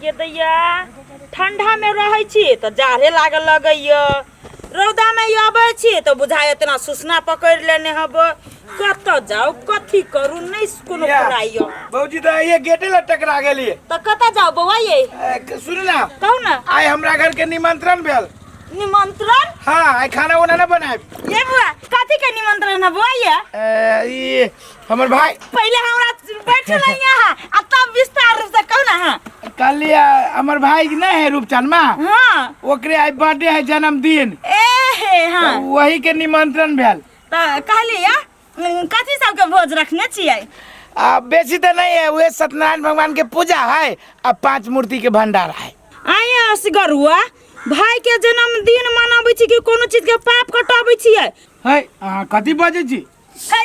ये दैया ठंडा में रहे छी तो जाड़े लागे लगैया रौदा में आबै छी तो बुझाय इतना सुसना पकड़ लेने हब कत जाऊ कथी करू नहीं कोनो पुराइयो बौजी तो ये गेटे ल टकरा गेली तो कत जाऊ बौआ ये सुन ना कहू ना आइ हमरा घर के निमंत्रण भेल निमंत्रण हाँ आइ खाना उना ना बनाए ये बुआ कथी के निमंत्रण है बुआ ये हमर भाई पहले हमरा बैठ ले यहाँ आ तब विस्तार रूप से कहू ना हां कल हमर भाई नहीं है रूपचंद मां हां ओकरे आई बर्थडे है जन्मदिन ए हां तो वही के निमंत्रण भेल तो कहलिया कथी सब के भोज रखने छियै बेसी तो नहीं है वे सत्यनारायण भगवान के पूजा है अब 5 मूर्ति के भंडारा है आया असगरुआ भाई के जन्मदिन मनाबै छी कि कोनो चीज के पाप कटाबै छियै है कथी बजे छी है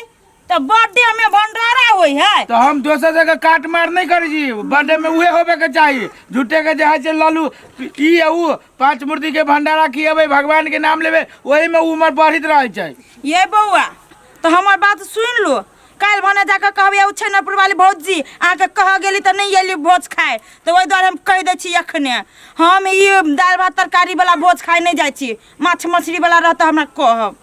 तो बर्थडे में भंडारा होई है तो हम दोसर जगह काट मार नहीं करे छी बर्थडे में उहे होबे के चाहिए झूठे के जे है से ललू ई है उ 5 मूर्ति के भंडारा खियेबै भगवान के नाम लेबै वही में उमर बढ़ित रहे छै ये बौआ तो हमर बात सुन लो काल भने जाकर कहबे उछनपुर वाली भौजी आके कह गेली त नहीं एली भोज खाए तो ओइ द्वारे हम कह दै छी अखने हम ई दाल भात तरकारी वाला भोज खाए नहीं जाय छी माछ मछली वाला रहत हमरा कहब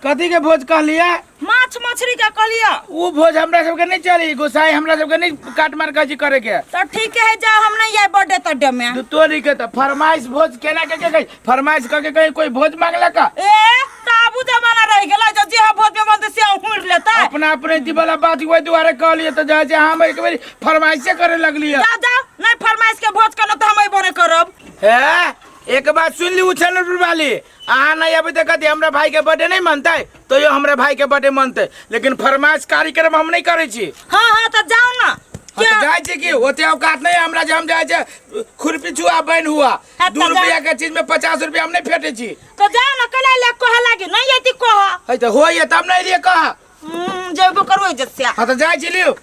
कथी के भोज कहलिया माछ मछली के कहलिया उ भोज हमरा सब के नहीं चली गोसाई हमरा सब के नहीं काट मार काजी करे के तो ठीक है जा हम नहीं आए बर्थडे तड्डे में तोरी के तो फरमाइश भोज केना के कही फरमाइश क के कहीं कोई भोज मांगला का ए ताबू जमाना रह गेला जो जे भोज में बनते से हुड़ लेता अपना अपने दी वाला बात वही दुआरे कहलिए तो जे हम एक बार फरमाइश करे लगली जा जा नहीं फरमाइश के भोज करनो तो हम बने करब है एक बात सुन ली उछनपुर वाली आ नहीं अभी तक कहती हमरा भाई के बर्थडे नहीं मनते तो यो हमरा भाई के बर्थडे मनते लेकिन फरमाइश कार्यक्रम हम नहीं करे छी हां हां तो जाओ ना क्या जाय छी कि होते औकात नहीं हमरा जे हम जाय छे खुरपी छुआ बन हुआ 2 रुपया के चीज में 50 रुपया हम नहीं फेटे छी तो जाओ ना कला ले कह लागे नहीं यति कह है तो होय तब नहीं लिए कह जेबो करबै जस्या हां तो जाय छी लियो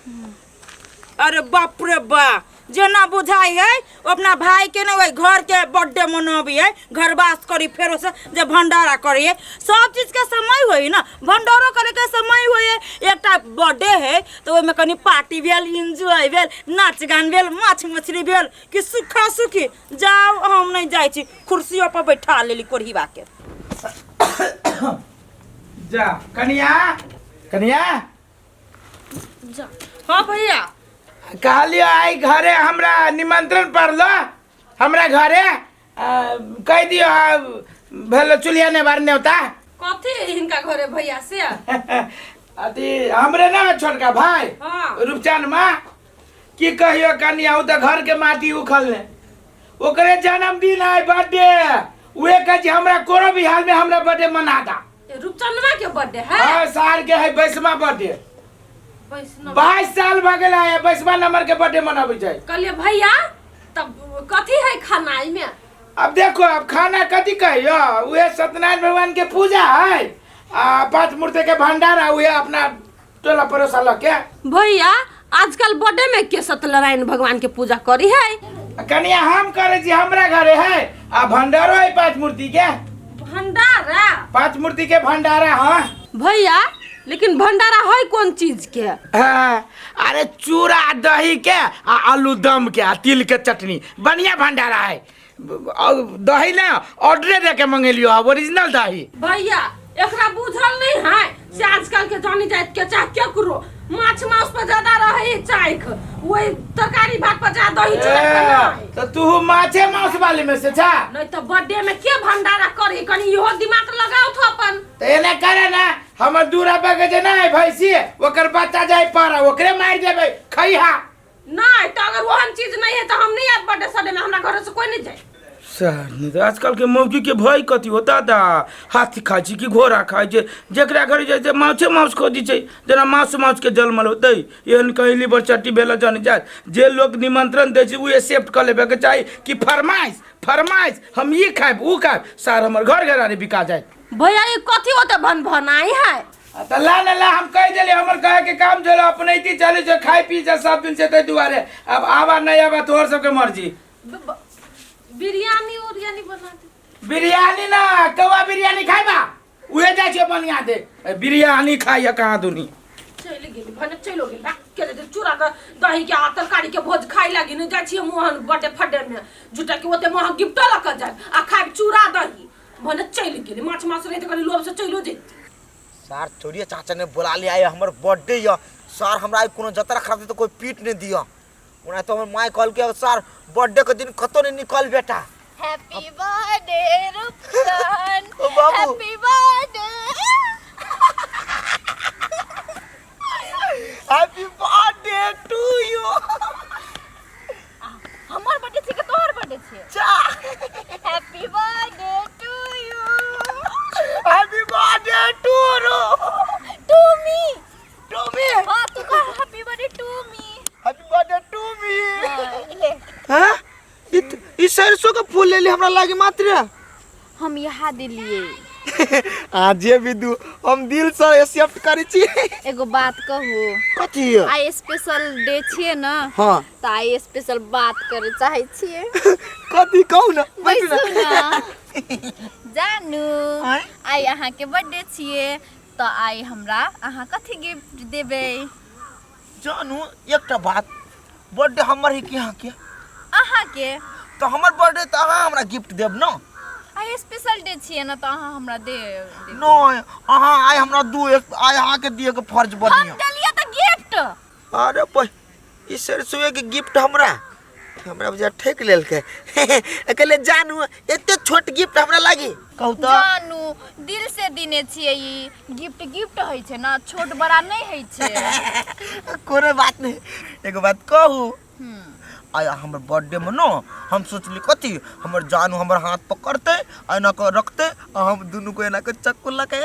अरे बाप रे बा जेना बुझाई है अपना भाई के ना घर के बर्थडे मनाबी है घरवास करी फेरो से जे भंडारा करी सब चीज के समय होई ना भंडारा करे के समय होई एकटा बर्थडे है तो ओय में कनी पार्टी भेल एंजॉय भेल नाच गान भेल माछ मछली भेल कि सुखा सुखी जाओ हम नहीं जाय छी कुर्सियों पर बैठा लेली कोढ़ीबा के जा कनिया कनिया जा हां भैया कहलियो आई घरे हमरा निमंत्रण पड़लो हमरा घरे कह दियो भेल चुलिया ने बार नेवता कथी इनका घरे भैया से अति हमरे ना छोटका भाई हां रूपचंद मां की कहियो कनिया उ त घर के माटी उखलने ओकरे जन्मदिन है बर्थडे उहे कह हमरा कोनो भी हाल में हमरा बर्थडे मना दा रूपचंदवा के बर्थडे है हां साल के है 22वां बर्थडे 22 साल भ गेला है 22वां नंबर के बर्थडे मनाबै छै कहलिए भैया तब कथी है खाना में अब देखो अब खाना कथी कहियो उहे सत्यनारायण भगवान के पूजा है 5 मूर्ति के भंडारा उहे अपना टोला पड़ोसा लग के भैया आजकल बर्थडे में के सत्यनारायण भगवान के पूजा करी है कनिया हम करे छी हमरा घरे है आ भंडारो है 5 मूर्ति के भंडारा 5 मूर्ति के भंडारा हां भैया लेकिन भंडारा है कौन चीज के अरे चूड़ा दही के आ आलू दम के आ तिल के चटनी बढ़िया भंडारा है दही ना ऑर्डर दे के मंगेलियो ओरिजिनल दही भैया एकरा बुझल नहीं है से आजकल के जानी जात के चाह केकरो माछ मांस पर ज्यादा रहे चाइख वही तरकारी भात पर ज्यादा दही चूड़ा तो तू माछे मांस वाले में से छा नहीं तो बर्थडे में के भंडारा करी कनी इहो दिमाग लगाओ तो अपन तो एने करे ना हमर दूरा पे के ना है भैंसी ओकर बच्चा जाय पारा ओकरे मार देबे खइहा नहीं तो अगर वहन चीज नहीं है तो हम नहीं आब बर्थडे सडे में हमरा घर से कोई नहीं जाए सर आजकल के मौकी के भय कथी होता दा हाथी खाइ छी कि घोड़ा खाइ छै जेकरा घर जाय माछे मांस खोजी छै जना मांस के जलमल होतै एहन कहली बरचट्टी भेल जाने जाय जे लोग निमंत्रण दै छै उ एक्सेप्ट कर लेबे के चाही कि फरमाइश हम ई खाइब उ खाइब सार हमर घर घरारी बिका जाय भैया ये कथी होते भनाई है त ला हम कह देली हमर कहे के काम चलो अपनैती चले जो खाइ पी जा सब दिन से तै दुआरे अब आवा नहीं आवा तोहर सब के मर्जी बिरयानी बना दे बिरयानी ना कौआ बिरयानी खाइबा उहे जाय छै बनिया दे बिरयानी खाइया कहाँ दुनी चली गेली भने चलो गेली भाग के दे चूड़ा का दही के तरकारी के भोज खाई लागी न जाय छी मोहन बर्थडे फड्डे में जुटा के ओते मोह गिफ्ट लक जाय आ खाइ चूड़ा दही भने चली गेली माछ मास रहित कनी लोभ से चलो जेती सर छोड़िए चाचा ने बुला लिया है हमर बर्थडे या सर हमरा कोनो जतरा खराब तो कोई पीट नहीं दिया उना तो हमर माय कॉल के सर बर्थडे के दिन कतो नहीं निकल बेटा हैप्पी बर्थडे रुपसन ओ बाबू। Happy birthday happy birthday to you हमर बर्थडे छी के तोहर बर्थडे छी चा happy birthday to you happy birthday to रो टू मी टू मी हां तू कह happy birthday to me happy birthday to me ले हां इस सरसों का फूल ले ले हमरा लागे मात्र हम यहाँ दिलिए आज ये विदु हम दिल से एक्सेप्ट करै छी एगो बात कहू कथी आई स्पेशल डे छिए ना हां त आई स्पेशल बात करे चाहे छिए कथी कहू ना बैसू ना जानू आँय? आई अहाँ के बर्थडे छिए त आई हमरा अहाँ कथी गिफ्ट देबे जानू एकटा बात बर्थडे हमर ही कि अहाँ के अहाँ के तो हमर बर्थडे त अहाँ हमरा गिफ्ट देब न आई स्पेशल डे छिए ना त अहाँ हमरा दे नहीं अहाँ आइ हमरा दू आइ अहाँ के दिए के फर्ज हम बढ़िया देलिए त गिफ्ट अरे भाई ई सरसों के गिफ्ट हमरा बुझा ठेक लेल के अकेले जानू एते छोट गिफ्ट हमरा लागी कहू तो जानू दिल से दिने छिए ई गिफ्ट होय छै ना छोट बड़ा नहीं होय छै कोनो बात नहीं एगो बात कहू आया हमर बर्थडे में न हम सोचली कथी हमर जानू हमर हाथ पकड़ते एना को रखते आ हम दुनू को एना को चक्कू लगे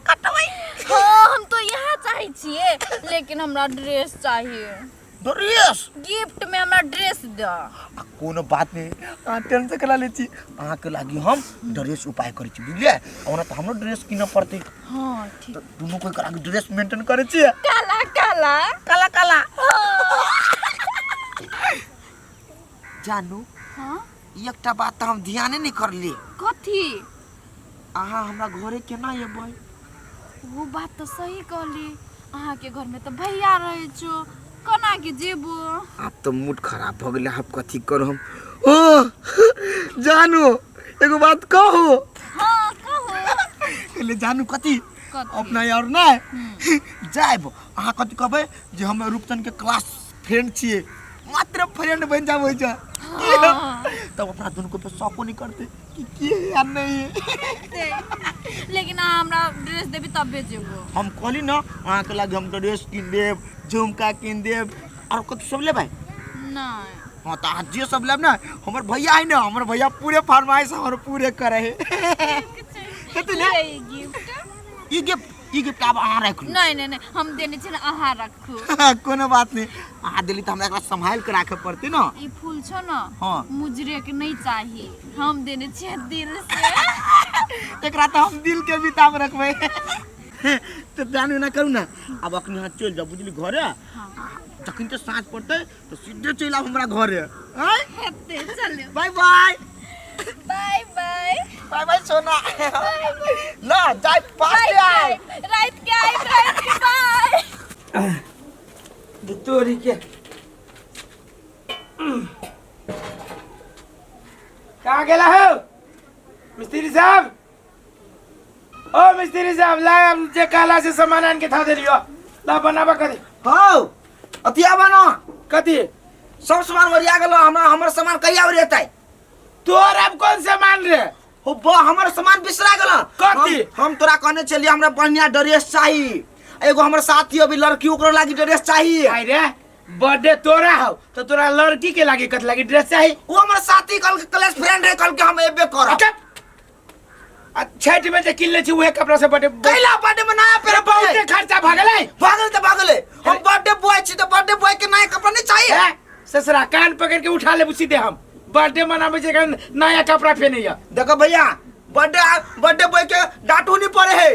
कटबै हां हम तो यहाँ चाहे छिए लेकिन हमरा ड्रेस चाहिए ड्रेस गिफ्ट में हमरा ड्रेस द कोनो बात नहीं आ टेंशन कला ले छी अहाँ के लागी हम ड्रेस उपाय करै छी बुझलिए ओना त हमरो ड्रेस किन पड़ते हां ठीक तो दुनू को करा के ड्रेस मेंटेन करै छी काला काला काला काला जानू हां एकटा बात त हम ध्यान नहीं करली कथी अहाँ हमरा घरे केना एबै वो बात तो सही कहली अहाँ के घर में तो भैया रहे छो कोना के जेबो अब तो मूड खराब हो गेल अब कथी करू हम ओ जानू एगो बात कहू हां कहो ले जानू कथी कथी? अपना यार ना जाइब अहाँ कथी कहबै जे हम रूपचंद के क्लास फ्रेंड छिए मात्र फ्रेंड बन जाबै जा तब अपना दुनू को पे शौको नहीं करते कि यार नहीं लेकिन अहाँ हमरा ड्रेस देबी तब जेबो हम कहली ना अहाँ के लागे हम ड्रेस किन देब झुमका किन देब और कथी सब लेबै नहीं हाँ तो आज जे सब लेब ना हमर भैया है ना हमर भैया पूरे फरमाइश हमर पूरे करे है कथी ले गिफ्ट ई गिफ्ट अब अहाँ रख लो नहीं नहीं नहीं हम देने छै ना अहाँ रखू कोनो बात नहीं अहाँ देली तो हमरा एकरा संभाल के राखे पड़ते ना ई फूल छो ना हाँ। मुजरे के नहीं चाहिए हम देने छिए दिल से एकरा तो हम दिल के बिताब रखबै तो जानू ना करू ना अब अखनी यहाँ चल जाओ बुझली घरे जखन तो साँझ पड़ते तो सीधे चल आब हमरा घरे हेते चलो bye bye bye bye bye bye सोना ना जाय फास्ट आए रात के बाय तोरी के कहाँ गेला हो मिस्त्री साहब ओ मिस्त्री साहब ला जे काला से सामान आन के था दे लियो ला बनाबा कदी हो अतिया बनो कदी सब सामान वरिया गेलो हमरा हमर सामान कहिया ओरियतै तोर अब कौन सामान रे हो बा हमर सामान बिसरा गेलो कथी? हम तोरा कहने चलिए हमरा बढ़िया ड्रेस चाहिए एगो हमर साथी अभी लड़की ओकरो लागी ड्रेस चाहिए आई रे बर्थडे तोरा हो तो तोरा लड़की के लागी कत लागी ड्रेस चाहिए वो हमर साथी कल क्लास फ्रेंड है कल के हम एबे करब छठ में जे किल्ले छी उहे कपड़ा से बर्थडे कैला बर्थडे में नया तेरा बहुत खर्चा भागले भागले हम बर्थडे बॉय छी तो बर्थडे बॉय के नया कपड़ा नहीं चाहिए ससुरा कान पकड़ के उठा ले सीधे हम बर्थडे मनाबे जे नया कपड़ा पहने देखो भैया बर्थडे बॉय के डांटू नहीं पड़े है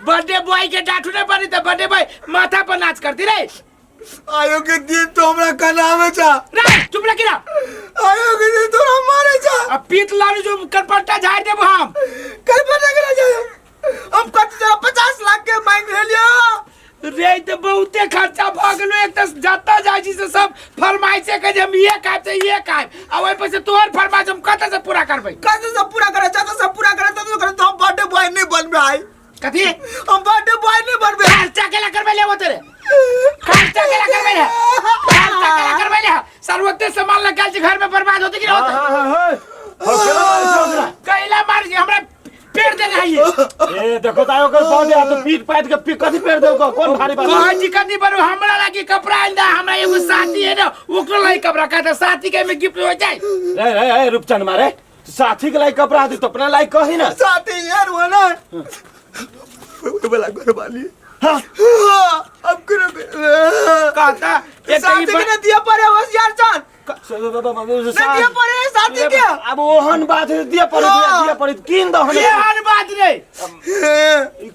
बर्थडे बॉय के डांटू नहीं पड़ी तो बर्थडे बॉय माथा पर नाच करती रे आयो के दिन तो हमरा कनावे जा रे चुप रह किरा आयो के दिन तो मारे जा अब पीत लालू जो करपट्टा झाड़ देब हम करपट्टा करा जा हम कत 50 लाख के मांग ले लियो खाए आ ओइ पे से तोहर फरमाइश हम कत से पूरा करबै कैसे सब पूरा करे चाचा सब पूरा करे तो करे तो हम बर्थडे बॉय नहीं बनबे भाई कथी हम बर्थडे बॉय नहीं बनबे खर्चा केला करबै ले तेरे खर्चा केला करबै ले खर्चा केला करबै ले सर्वते सामान लगा के घर में बर्बाद होते कि नहीं होते हां केला मार छोड़ा कैला मार के हमरा पेड़ दे रही ए देखो तायो कर पौधे आ तो पीट पाट के पी कथी पेड़ देल को कौन भारी बात कोई दिक्कत नहीं बरू हमरा लागी कपड़ा आइंदा हमरा एगो साथी है ना ओकरो लाई कपड़ा का तो साथी के में गिफ्ट हो जाए ए रूपचंद मारे साथी के लाई कपड़ा दे तो अपना लाई कही ना साथी यार वो ना वो वाला घर वाली हां अब करो कहता साथी के ना दिया पर होशियार जान दिया पर साथी के अब ओहन बात दिया पर किन दहन के हर बात रे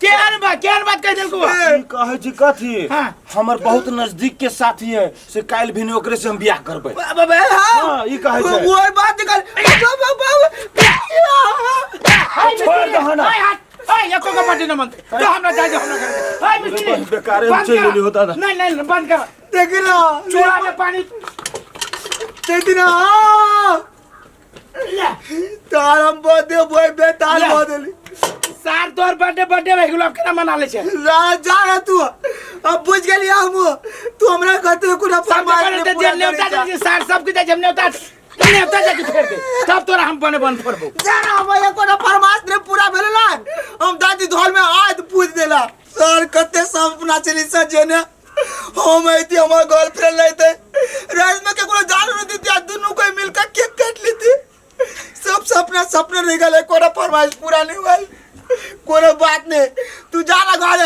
के हर बात कह देल को ई कहे छी कथी हां हमर बहुत नजदीक के साथी है से काल भी ओकरे से हम बियाह करबै बाबा हां ई कहे छै वो बात कर छोड़ दहन हाय एको का पार्टी न मनते तो हमरा जाए हमरा घर हाय मिस्त्री बेकार हम चल लेली होता नहीं बंद कर देख ना चूड़ा में पानी देख ना तार हम बर्थडे बॉय बेताल बदली सार तोर बर्थडे भाई गुलाब केना मना ले छे जा ना तू अब बुझ गेली हम तू हमरा कहते कुना फरमाइश सब तो जेल नेवता दे सार सब के जेल नेवता जाके फेर दे तब तोरा हम बन फोड़बो जाना भैया कोना फरमाइश ने पूरा भेल ना हम दादी धोल में आज पूछ देला सर कते सपना चली सजेने हम ऐती हमर गर्लफ्रेंड लेते रात में केकरो जान न देती दोनों कोई मिलकर केक काट लेती सब सपना रह गए कोना फरमाइश पूरा नहीं हुआ कोनो बात नहीं तू जाना घर